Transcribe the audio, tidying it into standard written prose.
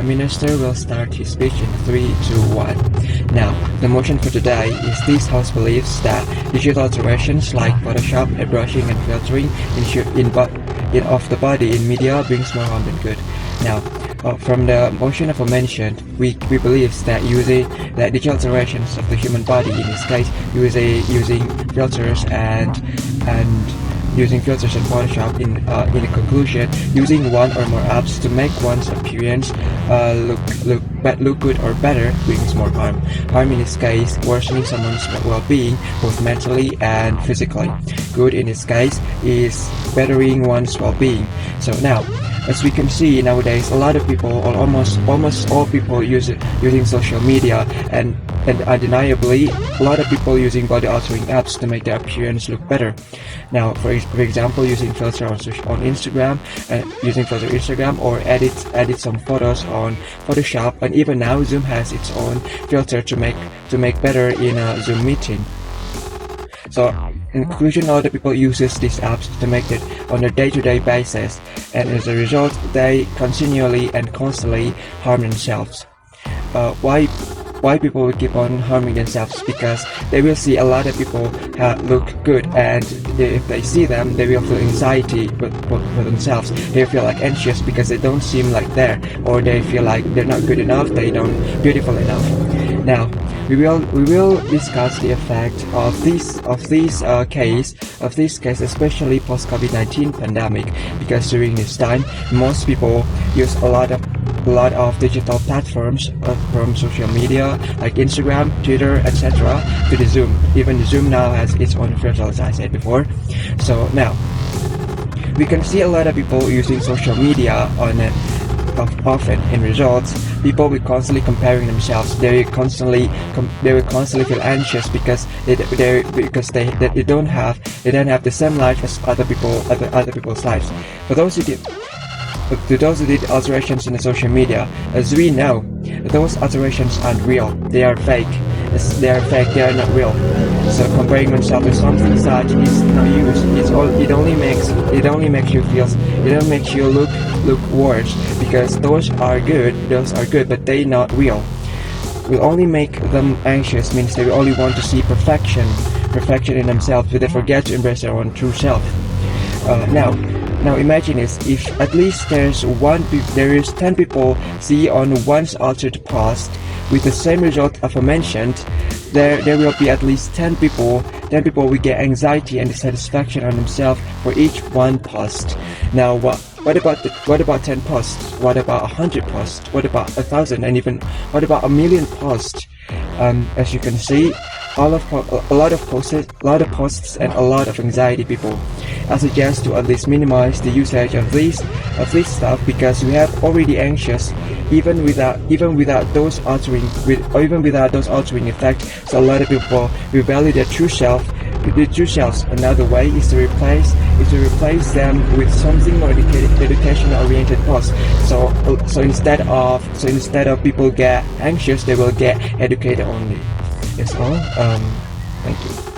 Prime Minister will start his speech in 3, 2, 1. Now, the motion for today is this House believes that digital alterations like Photoshop, airbrushing and filtering of the body in media brings more harm than good. Now, from the motion aforementioned, we believe that digital alterations of the human body, in this case, using filters and Photoshop in conclusion, using one or more apps to make one's appearance look good or better brings more harm. Harm in this case, worsening someone's well-being, both mentally and physically. Good in this case is bettering one's well-being. So now, as we can see nowadays, a lot of people, or almost all people, using social media, and undeniably, a lot of people using body-altering apps to make their appearance look better. Now, for example, using filter on Instagram, or edit some photos on Photoshop, and even now Zoom has its own filter to make better in a Zoom meeting. So, in conclusion, a lot of people uses these apps to make it on a day-to-day basis, and as a result, they continually and constantly harm themselves. Why people will keep on harming themselves? Because they will see a lot of people look good, and if they see them, they will feel anxiety for themselves. They feel like anxious because they don't seem like there, or they feel like they're not good enough, they don't beautiful enough. Now, we will discuss the effect of this case, especially post COVID-19 pandemic, because during this time, most people use a lot of digital platforms from social media like Instagram, Twitter, etc. to the Zoom. Even the Zoom now has its own filter, as I said before. So now, we can see a lot of people using social media often. In results, people will constantly comparing themselves. They will constantly feel anxious because they don't have the same life as other people's lives. To those who did alterations in the social media, as we know, those alterations aren't real. They are fake. They are not real. So comparing oneself to something such is no use. It only makes you look worse, because those are good, but they not real. Will only make them anxious, means they will only want to see perfection in themselves, but they forget to embrace their own true self. Now imagine this: if at least there is 10 people see on one's altered post with the same result aforementioned, there will be at least 10 people will get anxiety and dissatisfaction on themselves for each one post. Now what about 10 posts? What about 100 posts? What about 1,000? And even what about 1,000,000 posts? As you can see, a lot of posts and a lot of anxiety people. I suggest to at least minimize the usage of this stuff, because we have already anxious even without those altering effects. So a lot of people will value their true self. The true selves. Another way is to replace them with something more educational oriented posts. So instead of people get anxious, they will get educated only. That's all. Thank you.